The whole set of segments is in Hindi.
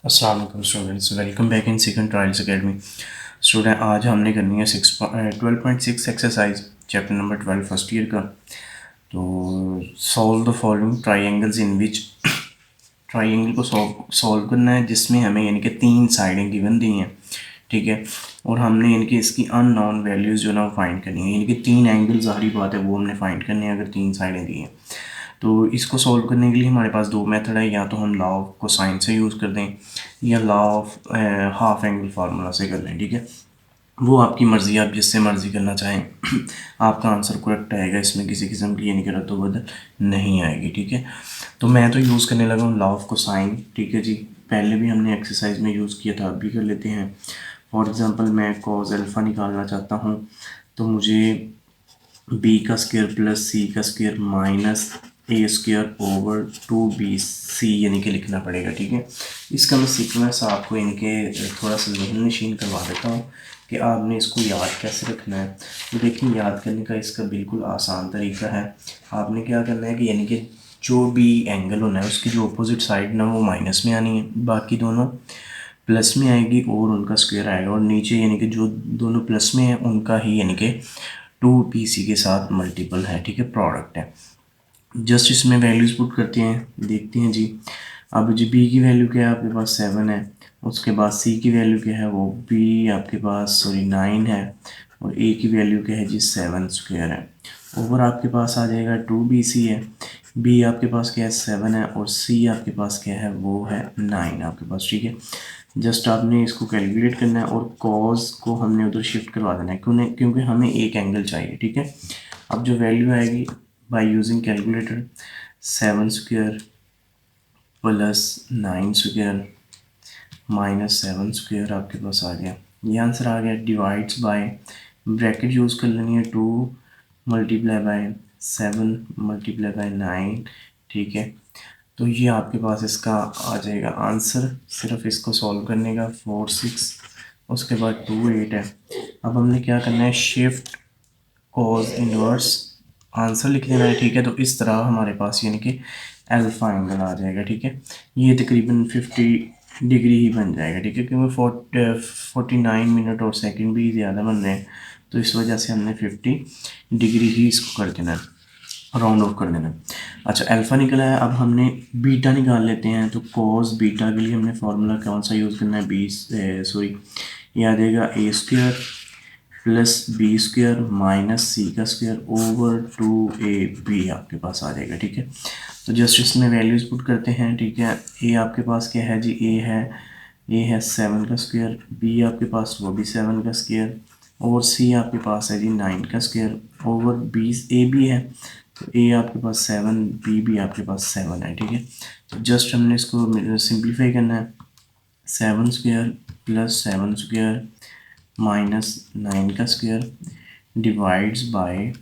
अस्सलाम वालेकुम students, welcome back in second trials academy. Student आज हमने करनी है 12.6 exercise chapter number 12 first year का। तो solve the following triangles in which triangle को सॉल्व करना है जिसमें हमें यानी कि 3 साइडें गिवन दी हैं, ठीक है। और हमने यानी कि इसकी अननोन वैल्यूज़ जो है ना वो फाइंड करनी है, यानी कि 3 एंगल ज़ाहिरी बात है वो हमने फाइंड करने हैं अगर 3 साइडें दी हैं। तो इसको सॉल्व करने के लिए हमारे पास 2 मेथड है, या तो हम लॉ ऑफ कोसाइन से यूज़ कर दें या law of half angle formula से कर लें, ठीक है। वो आपकी मर्ज़ी, आप जिससे मर्ज़ी करना चाहें आपका आंसर करेक्ट आएगा, इसमें किसी किस्म की यानी कि रद्द-बदल नहीं आएगी, ठीक है। तो मैं तो यूज़ करने लगा हूँ लॉ ऑफ कोसाइन, ठीक है जी। पहले भी हमने एक्सरसाइज में यूज़ किया था, अब भी कर लेते हैं। फॉर एग्ज़ाम्पल मैं कॉस अल्फ़ा निकालना चाहता हूँ, तो मुझे बी का स्क्वायर प्लस सी का square minus A square over 2bc यानी कि लिखना पड़ेगा, ठीक है। इसका मैं सीक्वेंस आपको यानी कि थोड़ा सा ज़हन नशीन करवा देता हूँ कि आपने इसको याद कैसे रखना है। तो देखिए, याद करने का इसका बिल्कुल आसान तरीका है। आपने क्या करना है कि यानी कि जो भी एंगल होना है उसकी जो अपोजिट साइड ना वो माइनस में आनी है, बाकी दोनों प्लस में आएगी और उनका स्क्वायर आएगा, और नीचे यानी कि जो दोनों प्लस में है उनका ही यानी कि 2pc के साथ मल्टीपल है, ठीक है, प्रोडक्ट है। जस्ट इसमें वैल्यूज़ पुट करते हैं, देखते हैं जी। अब जी बी की वैल्यू क्या है आपके पास 7 है, उसके बाद सी की वैल्यू क्या है वो बी आपके पास 9 है, और ए की वैल्यू क्या है जी 7 स्क्वायर है। ओवर आपके पास आ जाएगा 2bc है, बी आपके पास क्या है 7 है, और सी आपके पास क्या है वो है 9 आपके पास, ठीक है। जस्ट आपने इसको कैलकुलेट करना है और कॉज को हमने उधर शिफ्ट करवा देना है, क्योंकि हमें एक एंगल चाहिए, ठीक है। अब जो वैल्यू आएगी by using calculator, 7 square plus 9 square minus 7 square आपके पास आ गया, ये आंसर आ गया। डिवाइड्स बाय, ब्रैकेट यूज़ कर लेनी है, 2 मल्टीप्लाई बाय 7 मल्टीप्लाई बाय 9, ठीक है। तो ये आपके पास इसका आ जाएगा आंसर, सिर्फ इसको सॉल्व करने का 4 6, उसके बाद 2 8 है। अब हमने क्या करना है, शिफ्ट कॉज इनवर्स आंसर लिख देना है, ठीक है। तो इस तरह हमारे पास यानी कि अल्फ़ा एंगल आ जाएगा, ठीक है। ये तकरीबन 50 डिग्री ही बन जाएगा, ठीक है, क्योंकि 49 मिनट और सेकंड भी ज़्यादा बन रहे हैं, तो इस वजह से हमने 50 डिग्री ही इसको कर देना है, राउंड ऑफ कर देना। अच्छा, अल्फ़ा निकला है, अब हमने बीटा निकाल लेते हैं। तो कॉस बीटा के लिए हमने फार्मूला कौन सा यूज़ करना है, ये आ जाएगा A square plus B square minus C का स्क्वायर ओवर 2ab आपके पास आ जाएगा, ठीक है। तो जस्ट इसमें वैल्यूज़ पुट करते हैं, ठीक है। ए आपके पास क्या है जी, ए है 7 का स्क्वायर, बी आपके पास वो भी 7 का स्क्वायर, और सी आपके पास है जी 9 का square over b a b है, तो ए आपके पास 7, बी भी आपके पास 7 है, ठीक है। तो जस्ट हमने इसको सिंप्लीफाई करना है, 7 स्क्वायर प्लस 7 स्क्वायर माइनस 9 का square divides by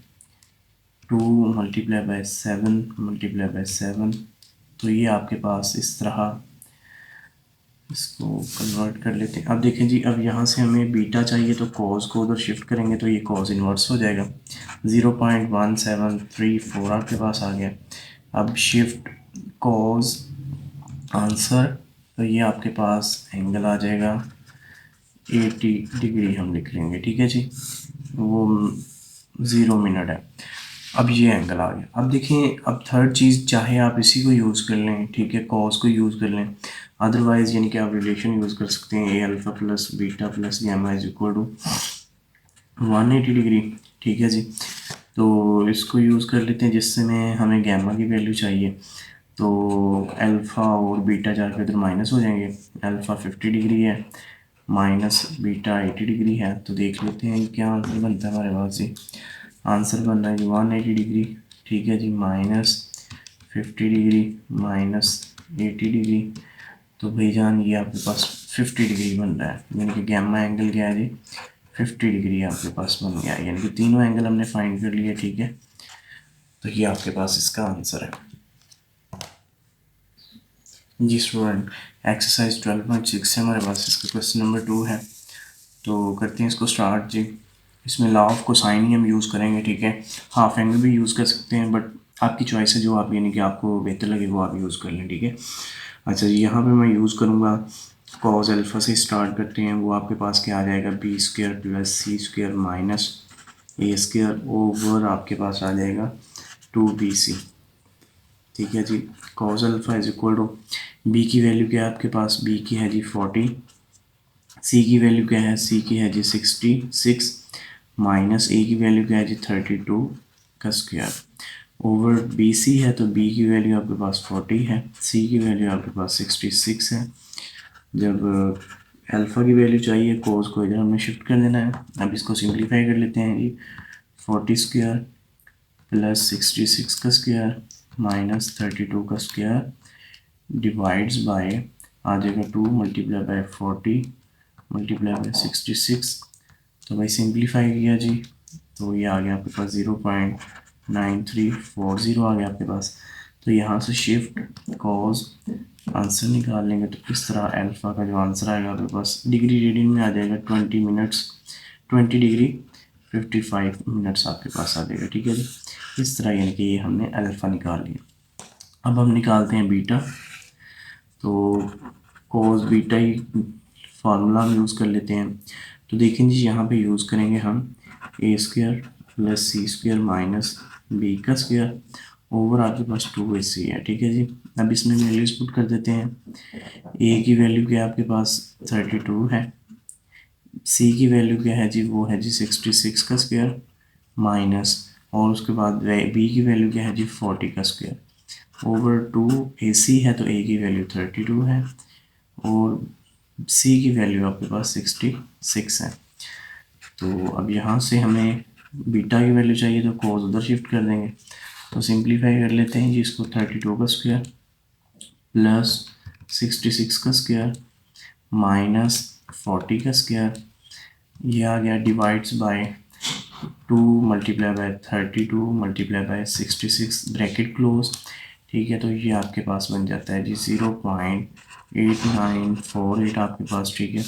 2 multiply bye 7 multiply by 7। तो ये आपके पास इस तरह इसको कन्वर्ट कर लेते हैं। अब देखें जी, अब यहाँ से हमें बीटा चाहिए, तो कॉज को उधर शिफ्ट करेंगे तो ये कॉज इन्वर्स हो जाएगा, 0.1734 आपके पास आ गया। अब शिफ्ट कॉज आंसर, तो ये आपके पास एंगल आ जाएगा 80 डिग्री हम लिख लेंगे, ठीक है जी। वो 0 मिनट है। अब ये एंगल आ गया। अब देखें, अब थर्ड चीज़, चाहे आप इसी को यूज़ कर लें, ठीक है, कॉस को यूज़ कर लें, अदरवाइज़ यानी कि आप रिलेशन यूज़ कर सकते हैं, A alpha plus beta plus gamma is equal to 180 degree, ठीक है जी। तो इसको यूज़ कर लेते हैं जिससे में हमें गैमा की वैल्यू चाहिए, तो अल्फ़ा और बीटा जाकर इधर माइनस हो जाएंगे। अल्फ़ा 50 डिग्री है, माइनस बीटा 80 डिग्री है, तो देख लेते हैं क्या आंसर बनता है हमारे पास जी। आंसर बन रहा है जी 180 डिग्री, ठीक है जी, माइनस 50 डिग्री माइनस 80 डिग्री। तो भाईजान ये आपके पास 50 डिग्री बन रहा है, यानी कि गैमा एंगल क्या है जी 50 डिग्री आपके पास बन गया, यानी कि तीनों एंगल हमने फाइंड कर लिए, ठीक है। तो ये आपके पास इसका आंसर है जी। स्टूडेंट, एक्सरसाइज 12.6 से हमारे पास इसका क्वेश्चन नंबर 2 है, तो करते हैं इसको स्टार्ट जी। इसमें लॉ ऑफ कोसाइन ही हम यूज़ करेंगे, ठीक है। हाफ एंगल भी यूज़ कर सकते हैं, बट आपकी चॉइस है, जो आप यानी कि आपको बेहतर लगे वो आप यूज़ कर लें, ठीक है। अच्छा जी, यहाँ पे मैं यूज़ करूँगा कॉज अल्फ़ा से स्टार्ट करते हैं। वो आपके पास क्या आ जाएगा, B square plus C square minus A square over आपके पास आ जाएगा 2bc। ठीक है जी, cos alpha is equal to B की वैल्यू क्या है आपके पास, बी की है जी 40, सी की वैल्यू क्या है, सी की है जी 66 माइनस ए की वैल्यू क्या है जी 32 का स्क्वायर ओवर बी सी है। तो बी की वैल्यू आपके पास 40 है, सी की वैल्यू आपके पास 66 है। जब अल्फ़ा की वैल्यू चाहिए, कोस को इधर हमने शिफ्ट कर देना है। अब इसको सिंप्लीफाई कर लेते हैं जी, 40 स्क्वायर प्लस 66 का स्क्वायर माइनस 32 का स्क्वायर डिवाइड्स बाय आ जाएगा 2 मल्टीप्लाई बाय 40 मल्टीप्लाई बाय 66। तो भाई सिंप्लीफाई किया जी, तो ये आ गया आपके पास 0.9340 आ गया आपके पास। तो यहाँ से शिफ्ट कॉज आंसर निकाल लेंगे तो इस तरह अल्फ़ा का जो आंसर आएगा आपके पास डिग्री रीडिंग में आ जाएगा 20 मिनट्स 20 डिग्री 55 मिनट्स आपके पास आ जाएगा। ठीक है जी, इस तरह यानी कि ये हमने अल्फ़ा निकाल लिया। अब हम निकालते हैं बीटा। तो कोस बीटा ही फार्मूला हम यूज़ कर लेते हैं। तो देखें जी, यहाँ पे यूज़ करेंगे हम ए square plus C square minus B का स्क्वायर ओवर आपके पास 2ac है। ठीक है जी, अब इसमें वैल्यूज पुट कर देते हैं। ए की वैल्यू क्या है आपके पास 32 है, सी की वैल्यू क्या है जी, वो है जी 66 का स्क्वायर माइनस और उसके बाद बी की वैल्यू क्या है जी 40 का स्क्वायर ओवर 2ac है। तो ए की वैल्यू 32 है और सी की वैल्यू आपके पास 66 है। तो अब यहाँ से हमें बीटा की वैल्यू चाहिए तो कोस उधर शिफ्ट कर देंगे। तो सिंप्लीफाई कर लेते हैं जी इसको, 32 का स्क्वायर प्लस 66 का स्क्वायर माइनस 40 का स्क्वायर, ये आ गया divides by 2 multiply bye 32 multiply by 66 bracket close. ठीक है, तो ये आपके पास बन जाता है जी 0.8948 आपके पास। ठीक है,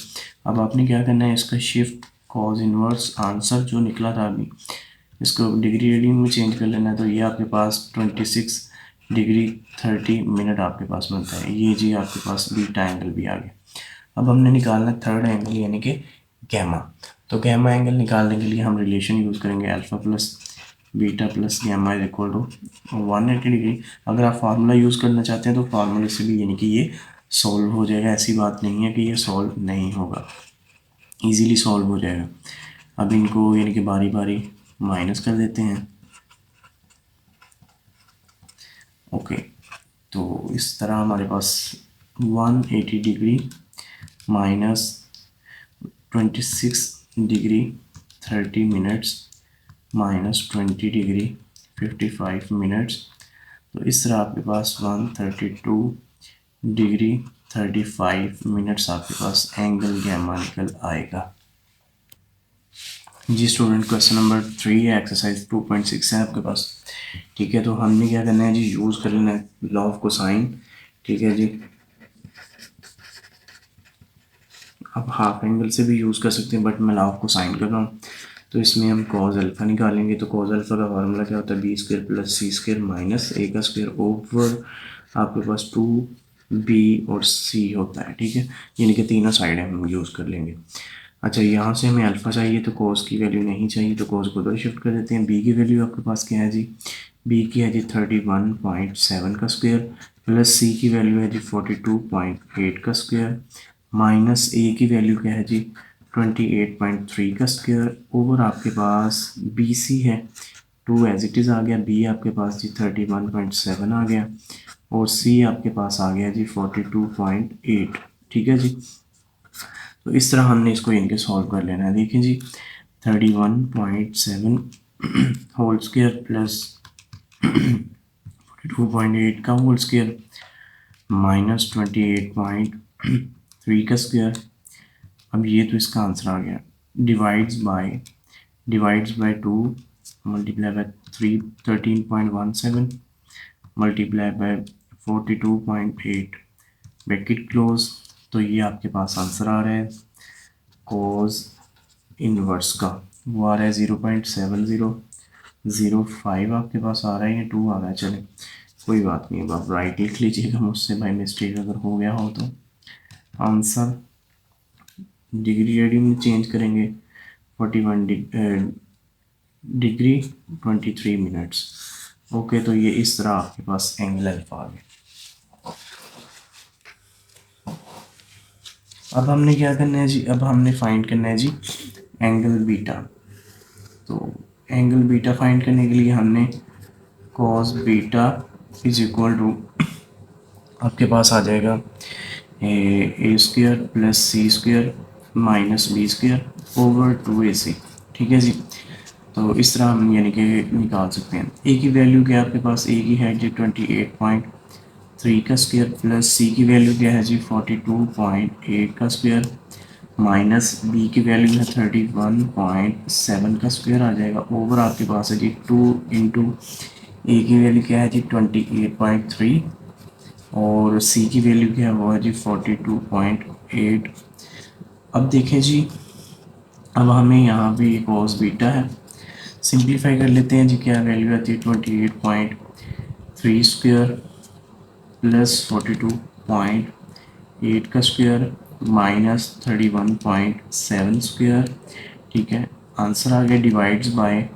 अब आपने क्या करना है, इसका शिफ्ट कॉज इनवर्स आंसर जो निकला था अभी, इसको डिग्री रीडिंग में चेंज कर लेना है। तो ये आपके पास 26 डिग्री 30 मिनट आपके पास बनता है। ये जी आपके पास बीटा एंगल भी आ गया। अब हमने निकालना थर्ड एंगल यानी कि गैमा। तो गैमा एंगल निकालने के लिए हम रिलेशन यूज़ करेंगे alpha plus beta plus gamma is equal to 180 degree. अगर आप फार्मूला यूज़ करना चाहते हैं तो फार्मूले से भी यानी कि ये सॉल्व हो जाएगा। ऐसी बात नहीं है कि ये सॉल्व नहीं होगा, इजीली सॉल्व हो जाएगा। अब इनको यानी कि बारी बारी माइनस कर देते हैं। ओके, तो इस तरह हमारे पास 180 degree minus 26 degree 30 minutes minus 20 degree 55 minutes. तो इस तरह आपके पास 132 डिग्री 35 मिनट्स आपके पास एंगल गैमा निकल आएगा। जी स्टूडेंट, क्वेश्चन नंबर 3 है, एक्सरसाइज 2.6 है आपके पास। ठीक है, तो हमने क्या करना है जी, यूज़ कर लेना है लॉ ऑफ कोसाइन। ठीक है जी, आप हाफ एंगल से भी यूज़ कर सकते हैं बट मैं लॉ ऑफ कोसाइन कर रहा हूँ। तो इसमें हम कॉज अल्फ़ा निकालेंगे। तो कॉज अल्फ़ा का फार्मूला क्या होता है, B square plus C square minus ए का स्क्वायर ओवर आपके पास 2b और c होता है। ठीक है, यानी कि तीनों साइड हम यूज़ कर लेंगे। अच्छा, यहाँ से हमें अल्फ़ा चाहिए तो कॉस की वैल्यू नहीं चाहिए, तो कॉस को उधर शिफ्ट कर देते हैं। बी की वैल्यू आपके पास क्या है जी, बी की है जी 31.7 का स्क्वायर प्लस सी की वैल्यू है जी 42.8 का स्क्वायर माइनस ए की वैल्यू क्या है जी 28.3 का स्क्वायर ओवर आपके पास बी सी है 2 एज इट इज़ आ गया, बी आपके पास जी 31.7 आ गया और सी आपके पास आ गया जी 42.8। ठीक है जी, तो इस तरह हमने इसको इनके सॉल्व कर लेना है। देखिए जी, 31.7 होल स्क्वायर प्लस 42.8 का होल स्क्वायर माइनस 28.3 का स्क्वायर। अब ये तो इसका आंसर आ गया, divides by 2 multiply bye 13.17 multiply by 42.8 bracket close. तो ये आपके पास आंसर आ रहा है कोस इनवर्स का, वो आ रहा है 0.7005 आपके पास आ रहा है, या 2 आ रहा है। चले, कोई बात नहीं, अब आप राइट लिख लीजिएगा मुझसे बाई मिस्टेक अगर हो गया हो तो। आंसर डिग्री एडी में चेंज करेंगे 41 डिग्री 23 मिनट्स। ओके, तो ये इस तरह आपके पास एंगल अल्फा आ गया। अब हमने क्या करना है जी, अब हमने फाइंड करना है जी एंगल बीटा। तो एंगल बीटा फाइंड करने के लिए हमने cos beta is equal to आपके पास आ जाएगा A square plus C square minus B square over 2ac। ठीक है जी, तो इस तरह हम यानी कि निकाल सकते हैं। ए की वैल्यू क्या है आपके पास, ए की है जी 28.3 का स्क्वायर प्लस सी की वैल्यू क्या है जी 42.8 का स्क्वायर माइनस बी की वैल्यू है 31.7 का स्क्वायर आ जाएगा ओवर आपके पास है जी 2 इंटू ए की वैल्यू क्या है जी 28.3 और सी की वैल्यू क्या है वो है जी 42.8। अब देखें जी, अब हमें यहाँ पे कॉस बीटा है, सिंप्लीफाई कर लेते हैं जी। क्या वैल्यू आती है 28.3 स्क्वायर प्लस 42.8 का स्क्वायर माइनस 31.7 स्क्वायर। ठीक है, आंसर आ गया डिवाइड्स बाय।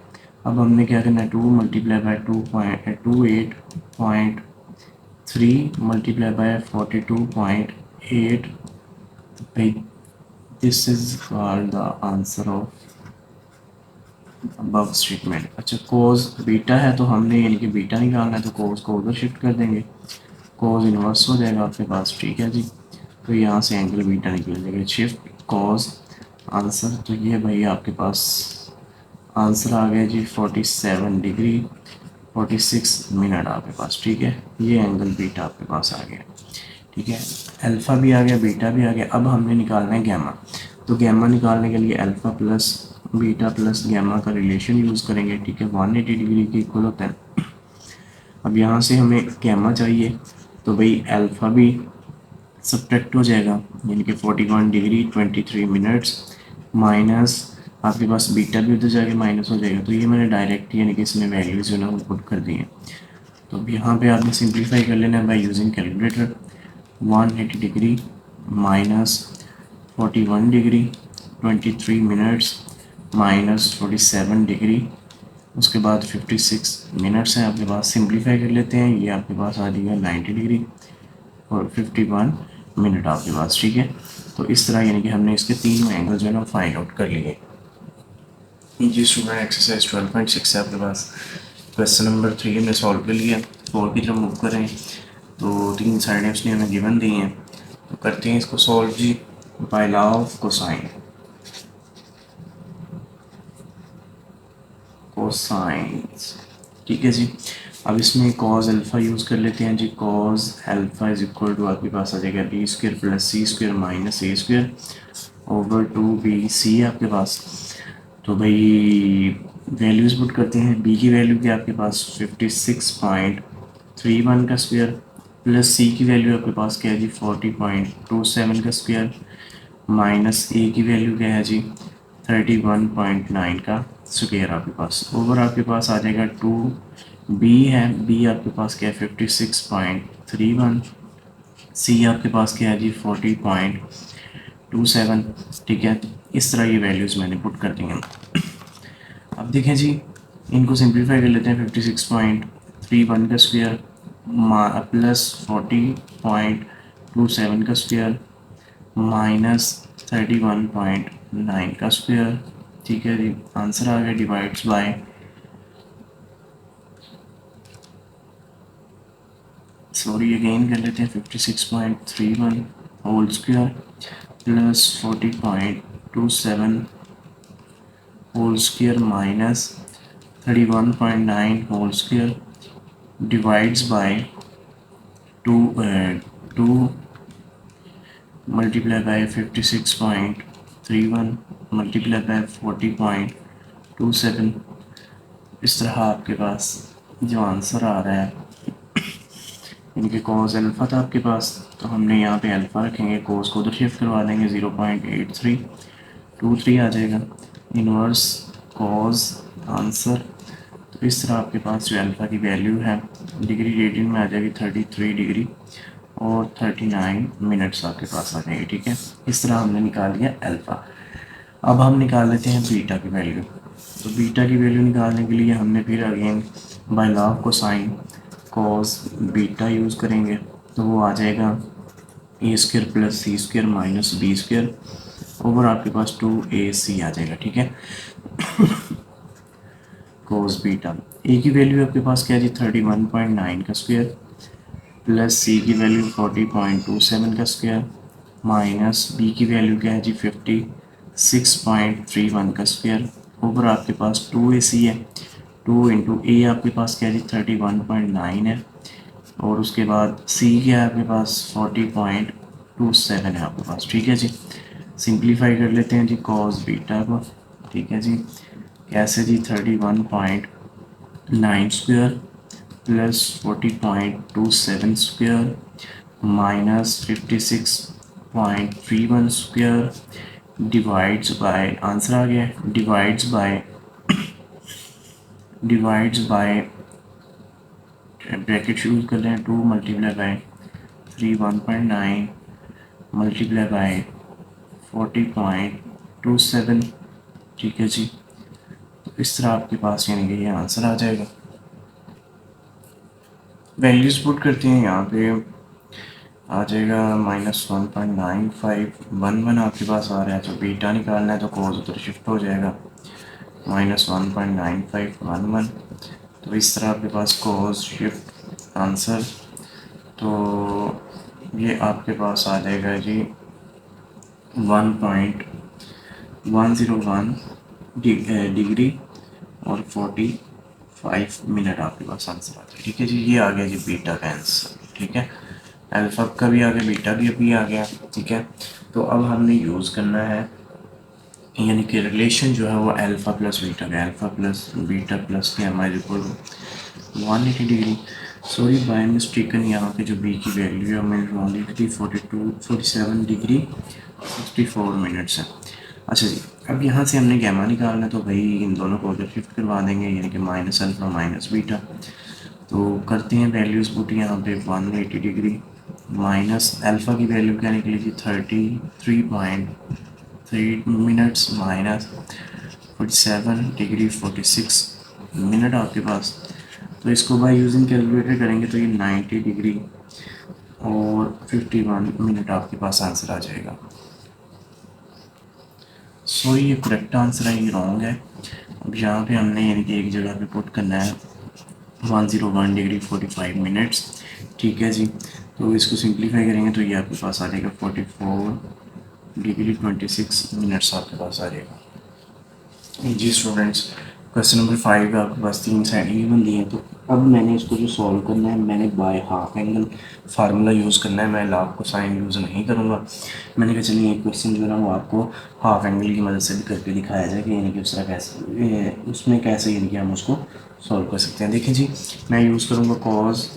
अब हमने क्या करना है 2 मल्टीप्लाई बाय 28.3 मल्टीप्लाई बाय 42.8 भाई, this is called the answer of above statement. अच्छा, कोस बीटा है तो हमने यानी कि बीटा निकालना है, तो कोस को उधर शिफ्ट कर देंगे, कोस इनवर्स हो जाएगा आपके पास। ठीक है जी, तो यहाँ से एंगल बीटा निकल जाएगा, शिफ्ट कोस आंसर। तो ये भाई आपके पास आंसर आ गया जी 47 डिग्री 46 मिनट आपके पास। ठीक है, ये एंगल बीटा आपके पास आ गया। ठीक है, अल्फ़ा भी आ गया, बीटा भी आ गया। अब हमने निकालना है गैमा। तो गैमा निकालने के लिए alpha plus beta plus gamma का रिलेशन यूज़ करेंगे। ठीक है, 180 डिग्री के इक्वल होता है। अब यहाँ से हमें गैमा चाहिए, तो भाई अल्फ़ा भी सब्ट्रैक्ट हो जाएगा, यानी कि 41 डिग्री 23 मिनट्स माइनस आपके पास बीटा भी उधर जाके माइनस हो जाएगा। तो ये मैंने डायरेक्ट यानी कि इसमें वैल्यूज़ जो है ना वो पुट कर दी हैं। तो अब यहाँ पे आपने सिंप्लीफाई कर लेना है by using calculator. 180 degree minus 41 degree 23 minutes minus 47 degree, उसके बाद 56 मिनट्स हैं आपके पास। सिंप्लीफाई कर लेते हैं, ये आपके पास आ जाएगा 90 डिग्री और 51 मिनट आपके पास। ठीक है, तो इस तरह यानी कि हमने इसके तीन एंगल जो है ना फाइंड आउट कर लिए। जी स्टूडेंट, एक्सरसाइज 12.6 है आपके पास। क्वेश्चन नंबर 3 हमने सॉल्व कर लिया। 4 की तरफ मूव करें तो तीन साइडें उसने हमें गिवन दी हैं, तो करते हैं इसको सॉल्व जी by law of cosine. Cosines, ठीक है जी। अब इसमें कॉज अल्फ़ा यूज़ कर लेते हैं जी। Cos alpha is equal to आपके पास आ जाएगा B square plus C square minus A square over 2bc आपके पास। तो भाई वैल्यूज़ पुट करते हैं। बी की वैल्यू क्या आपके पास 56.31 का स्क्वायर प्लस सी की वैल्यू आपके पास क्या है जी 40.27 का स्क्वायर माइनस ए की वैल्यू क्या है जी 31.9 का स्क्वायर आपके पास ओवर आपके पास आ जाएगा 2b है। बी आपके पास क्या है 56.31, सी आपके पास क्या है जी 40.27। ठीक है, इस तरह ये वैल्यूज़ मैंने पुट कर दी हैं। अब देखें जी, इनको सिंप्लीफाई कर लेते हैं। 56.31 का स्क्वायर प्लस 40.27 का स्क्वायर माइनस 31.9 का स्क्वायर। ठीक है जी, आंसर आ गया डिवाइड्स बाय सॉरी अगेन कर लेते हैं 56.31 whole square plus 40.27 whole square minus 31.9 whole square divides by 2 multiply by 56.31 multiply by 40.27। इस तरह आपके पास जो आंसर आ रहा है, इनके कॉस अल्फ़ा था आपके पास, तो हमने यहाँ पे अल्फ़ा रखेंगे, कॉस को उधर शिफ्ट करवा देंगे 0.8323 आ जाएगा। इनवर्स कॉस आंसर तो इस तरह आपके पास जो अल्फ़ा की वैल्यू है डिग्री रेडियन में आ जाएगी 33 डिग्री और 39 मिनट्स आपके पास आ जाएंगे। ठीक है, इस तरह हमने निकाल लिया अल्फ़ा। अब हम निकाल लेते हैं बीटा की वैल्यू। तो बीटा की वैल्यू निकालने के लिए हमने फिर again by law of cosine cos beta use करेंगे। तो वो आ जाएगा A square plus C square minus B square over आपके पास 2ac आ जाएगा। ठीक है, कोस बीटा ए की वैल्यू आपके पास क्या है जी 31.9 का स्क्वायर प्लस सी की वैल्यू 40.27 का स्क्वायर माइनस बी की वैल्यू क्या है जी 56.31 का स्क्वायर ओवर आपके पास 2ac है। 2 इंटू ए आपके पास क्या है जी 31.9 है और उसके बाद सी क्या है आपके पास 40.27 है आपके पास। ठीक है जी, सिंप्लीफाई कर लेते हैं जी कॉस बीटा को। ठीक है जी, कैसे जी 31.9 square plus 40.27 square minus 56.31 square divides by, answer आ गया, डिवाइड्स बाय ब्रैकेट यूज कर लें 2 मल्टीप्लाई बाय 31.9 मल्टीप्लाई बाय 40.27। ठीक है जी, तो इस तरह आपके पास यानी कि ये आंसर आ जाएगा। वैल्यूज पुट करते हैं यहाँ पे आ जाएगा -1.9511 आपके पास आ रहा है। तो बीटा निकालना है तो कोस उधर शिफ्ट हो जाएगा -1.9511। तो इस तरह आपके पास कोस शिफ्ट आंसर, तो ये आपके पास आ जाएगा जी 1.101 डिग्री और 45 मिनट आपके पास आंसर आता है। ठीक है जी, ये आ गया जी बीटा का आंसर। ठीक है, अल्फ़ा का भी आ गया, बीटा भी अभी आ गया। ठीक है, तो अब हमने यूज़ करना है यानी कि रिलेशन जो है वो अल्फ़ा प्लस बीटा का, अल्फ़ा प्लस बीटा प्लस के हमारे equal 180 degree. Sorry by mistaken यहाँ पे जो बी की वैल्यू है मैंने रॉन्ग लिख दी, 47 डिग्री 64 मिनट्स है। अच्छा जी, अब यहाँ से हमने गैमा निकालना है तो भाई इन दोनों को उधर शिफ्ट करवा देंगे यानी कि माइनस अल्फ़ा माइनस बीटा। तो करते हैं वैल्यूज़ पुट यहाँ पे 180 डिग्री माइनस अल्फ़ा की वैल्यू क्या निकली थी 33.3 मिनट्स माइनस 47 डिग्री 46 मिनट आपके पास। तो इसको बाय यूजिंग कैलकुलेटर करेंगे तो ये 90 डिग्री और 51 मिनट आपके पास आंसर आ जाएगा। सो ये करेक्ट आंसर है, ये रॉन्ग है। अब यहाँ पे हमने यानी कि एक जगह पे पुट करना है 101 डिग्री 45 मिनट्स। ठीक है जी, तो इसको सिंप्लीफाई करेंगे तो ये आपके पास आ जाएगा 44 डिग्री 26 मिनट्स आपके पास आ जाएगा। जी स्टूडेंट्स, क्वेश्चन नंबर 5 आपके पास 3 साइड इवन दिए हैं। तो अब मैंने इसको जो सॉल्व करना है मैंने by half angle formula use करना है, मैं लॉग को साइन यूज़ नहीं करूँगा। मैंने कहा चलिए एक क्वेश्चन जो है ना वो आपको हाफ एंगल की मदद से भी करके दिखाया जाए कि यानी कि उस तरह कैसे उसमें कैसे यानी कि हम उसको सॉल्व कर सकते हैं। देखिए जी, मैं यूज़ करूँगा कॉज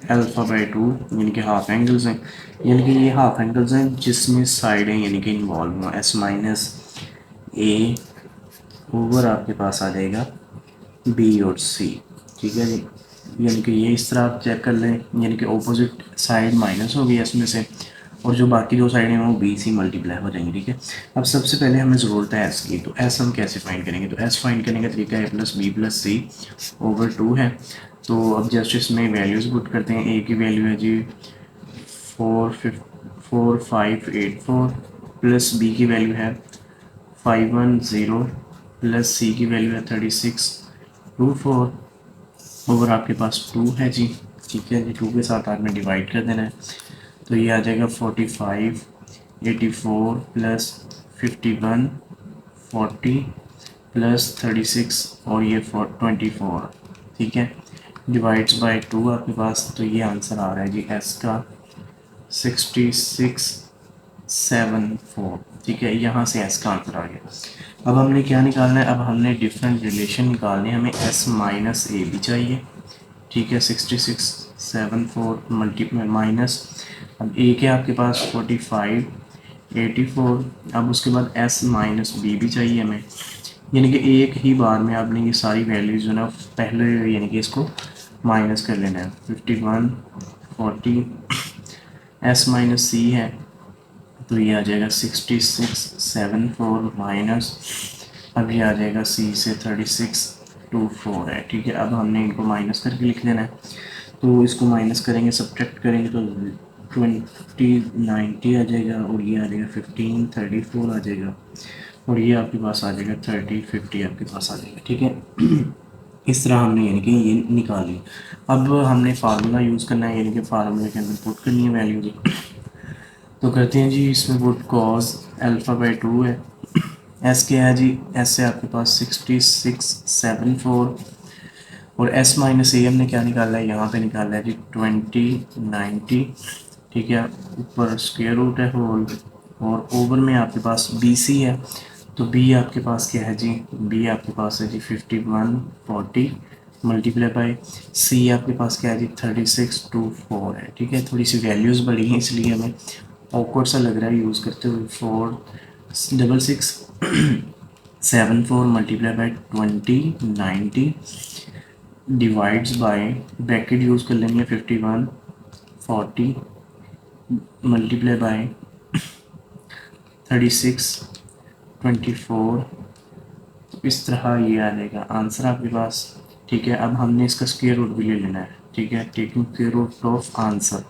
अल्फ़ा बाई 2 यानी कि हाफ एंगल्स हैं, यानी कि ये हाफ एंगल्स हैं जिसमें साइडें यानी कि इन्वॉल्व हुआ एस माइनस ए ओवर आपके पास आ जाएगा बी और सी। ठीक है जी, यानी कि ये इस तरह आप चेक कर लें, यानी कि ऑपोजिट साइड माइनस होगी इसमें से और जो बाकी दो साइड हैं वो बी सी मल्टीप्लाई हो जाएंगी। ठीक है, अब सबसे पहले हमें ज़रूरत है एस की, तो एस हम कैसे फाइंड करेंगे, तो एस फाइंड करने का तरीका ए प्लस बी प्लस सी ओवर 2 है। तो अब जस्ट इसमें वैल्यूज़ पुट करते हैं। ए की वैल्यू है जी 4584 प्लस बी की वैल्यू है 510 प्लस सी की वैल्यू है 3624 ओवर आपके पास 2 है जी। ठीक है जी, 2 के साथ आपने डिवाइड कर देना है तो ये आ जाएगा 4584 प्लस 51 40 प्लस 36 और ये 24। ठीक है, डिवाइड्स बाय 2 आपके पास, तो ये आंसर आ रहा है जी एस का 6674। ठीक है, यहाँ से एस का आंसर आ गया। अब हमने क्या निकालना है, अब हमने डिफरेंट रिलेशन निकालने हैं, हमें एस माइनस ए भी चाहिए। ठीक है, 6674 मल्टीप्लाई माइनस, अब ए के आपके पास 4584, अब उसके बाद एस माइनस बी भी चाहिए हमें। यानी कि एक ही बार में आपने ये सारी वैल्यूज़ जो ना पहले यानी कि इसको माइनस कर लेना है। 51 40 एस माइनस सी है तो ये आ जाएगा 6674 माइनस, अब ये आ जाएगा सी से 3624 है। ठीक है, अब हमने इनको माइनस करके लिख देना है। तो इसको माइनस करेंगे, सब्ट्रैक्ट करेंगे तो 2090 आ जाएगा और ये आ जाएगा 1534 आ जाएगा और ये आपके पास आ जाएगा 3050 आपके पास आ जाएगा। ठीक है, इस तरह हमने यानी कि ये निकाल लिया। अब हमने फार्मूला यूज़ करना है, यानी कि फार्मूले के अंदर पुट करनी है वैल्यू। तो करते हैं जी, इसमें पुट कॉस अल्फ़ा बाई 2 है, एस क्या है जी, एस से आपके पास 6674 और एस माइनस ए हमने क्या निकाला है, यहाँ पे निकाला है जी 2090। ठीक है, ऊपर स्क्वायर रूट है होल और ओवर में आपके पास बी सी है, तो बी आपके पास क्या है जी, बी आपके पास है जी 5140 मल्टीप्लाई बाई सी आपके पास क्या है जी 3624 है। ठीक है, थोड़ी सी वैल्यूज़ बढ़ी हैं इसलिए हमें ऑकवर्ड सा लग रहा है यूज़ करते हुए। 46674 multiply by 2090 divides bye bracket use कर लेंगे 5140 मल्टीप्लाई बाय 3624, तो इस तरह ये आ जाएगा आंसर आपके पास। ठीक है, अब हमने इसका स्क्वायर रूट भी ले लेना है। ठीक है, taking square root of answer,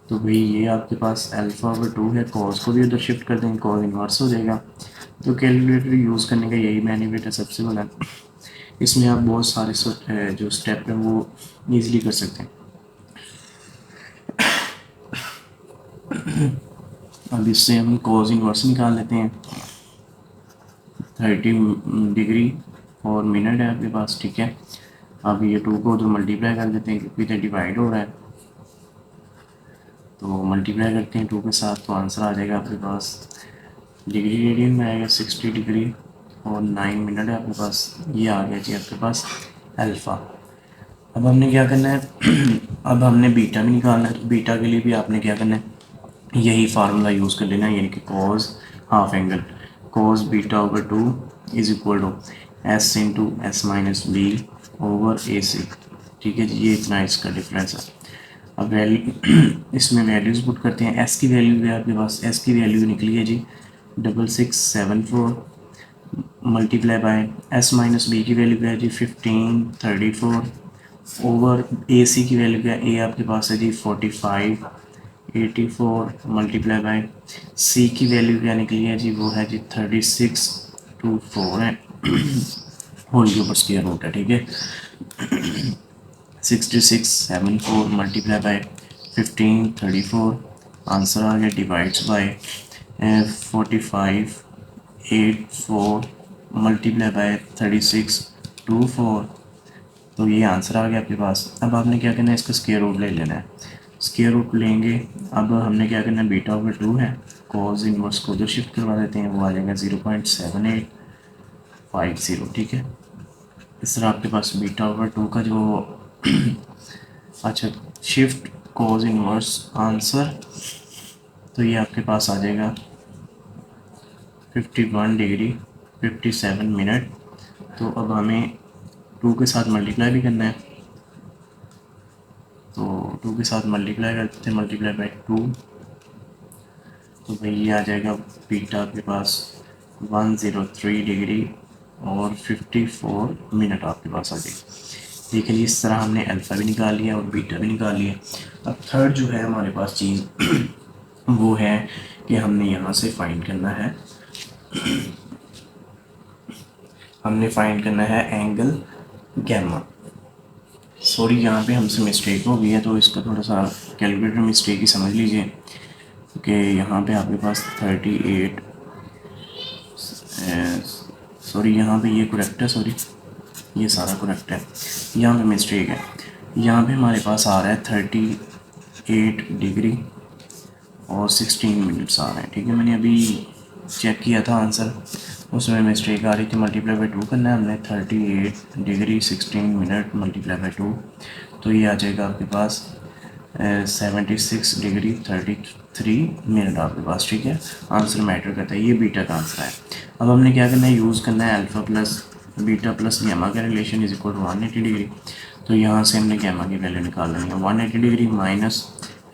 तो भाई ये आपके पास अल्फ़ा ओवर 2 है, कॉस को भी उधर शिफ्ट कर देंगे, कॉस इन्वर्स हो जाएगा। तो कैलकुलेटर यूज़ करने का यही बेनिफिट है सबसे बड़ा, इसमें आप बहुत सारे जो स्टेप हैं वो ईज़िली कर सकते हैं। अब इससे हम कॉस इन्वर्स निकाल लेते हैं। 30 डिग्री और मिनट है आपके पास। ठीक है, अब ये 2 को उधर मल्टीप्लाई कर देते हैं क्योंकि इधर डिवाइड हो रहा है, तो मल्टीप्लाई करते हैं 2 के साथ, तो आंसर आ जाएगा आपके पास डिग्री रेडियन में आएगा 60 डिग्री और 9 मिनट है आपके पास। ये आ गया जी आपके पास अल्फ़ा। अब हमने क्या करना है अब हमने बीटा भी निकालना है, तो बीटा के लिए भी आपने क्या करना है, यही फार्मूला यूज़ कर लेना है, यानी कि cos half angle cos beta over 2 is equal to S into S minus B over A C. ठीक है जी, ये इतना इसका डिफरेंस है। अब वैल्यू इसमें वैल्यूज़ पुट करते हैं। एस की वैल्यू है आपके पास, एस की वैल्यू निकली है जी 6674 multiply by s minus b की वैल्यू क्या है जी 1534 ओवर ए सी की वैल्यू क्या है, ए आपके पास है जी 4584 मल्टीप्लाई बाय सी की वैल्यू क्या निकली है जी, वो है जी 3624 है होल के ऊपर स्क्वायर रूट है। ठीक है, 6674 मल्टीप्लाई बाय 1534, आंसर आ गया डिवाइड्स बाय 4584 मल्टीप्लाई बाय 3624, तो ये आंसर आ गया आपके पास। अब आपने क्या करना है, इसका स्क्वायर रूट ले लेना है। स्क्वायर रूट लेंगे, अब हमने क्या करना है, बीटा ओवर 2 है, कॉस इनवर्स को उधर शिफ्ट करवा देते हैं, वो आ जाएगा 0.7850। ठीक है, इस तरह आपके पास बीटा ओवर 2 का जो अच्छा शिफ्ट कॉस इनवर्स आंसर, तो ये आपके पास आ जाएगा 51 डिग्री 57 मिनट। तो अब हमें 2 के साथ मल्टीप्लाई भी करना है, तो 2 के साथ मल्टीप्लाई करते हैं, मल्टीप्लाई बाई 2, तो भाई ये आ जाएगा बीटा आपके पास 103 डिग्री और 54 मिनट आपके पास आ जाएगी। देखिए जी, इस तरह हमने अल्फ़ा भी निकाल लिया और बीटा भी निकाल लिया। अब थर्ड जो है हमारे पास चीज़ वो है कि हमने यहाँ से फाइंड करना है, हमने फाइंड करना है एंगल गैमा। सॉरी, यहाँ पे हमसे मिस्टेक हो गई है, तो इसका थोड़ा सा कैलकुलेटर मिस्टेक ही समझ लीजिए कि यहाँ पे आपके पास 38 सॉरी यहाँ पे ये करेक्ट है, सॉरी ये सारा करेक्ट है, यहाँ पे मिस्टेक है। यहाँ पे हमारे पास आ रहा है 38 डिग्री और 16 मिनट्स आ रहे हैं। ठीक है, मैंने अभी चेक किया था आंसर, उसमें मिस्टेक आ रही थी, मल्टीप्लाई बाई 2 करना है हमने, 38 डिग्री 16 मिनट मल्टीप्लाई बाई 2, तो ये आ जाएगा आपके पास 76 डिग्री 33 मिनट आपके पास। ठीक है, आंसर मैटर करता है, ये बीटा का आंसर है। अब हमने क्या करना है, यूज़ करना है alpha plus beta plus gamma का relation is equal to 180 degree. तो यहाँ से हमने गैमा की वैल्यू निकाल लेनी है 180 degree minus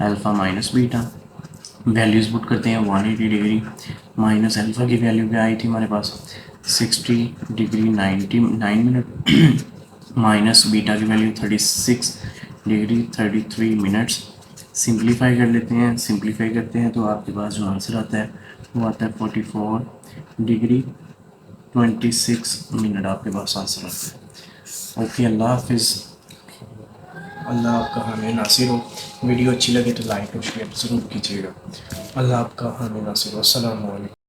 alpha minus beta. Values put करते हैं 180 डिग्री माइनस अल्फ़ा की वैल्यू क्या आई थी हमारे पास 60 डिग्री 99 मिनट माइनस बीटा की वैल्यू 36 डिग्री 33 मिनट्स। सिंप्लीफाई कर लेते हैं, सिंप्लीफाई करते हैं तो आपके पास जो आंसर आता है वो आता है 44 डिग्री 26 मिनट आपके पास आंसर आता है। ओके, अल्लाह हाफिज़। अल्लाह आपका हमें नासिर हो। वीडियो अच्छी लगे तो लाइक और शेयर ज़रूर कीजिएगा। अल्लाह आपका हमें नासिर हो। अस्सलामु अलैकुम।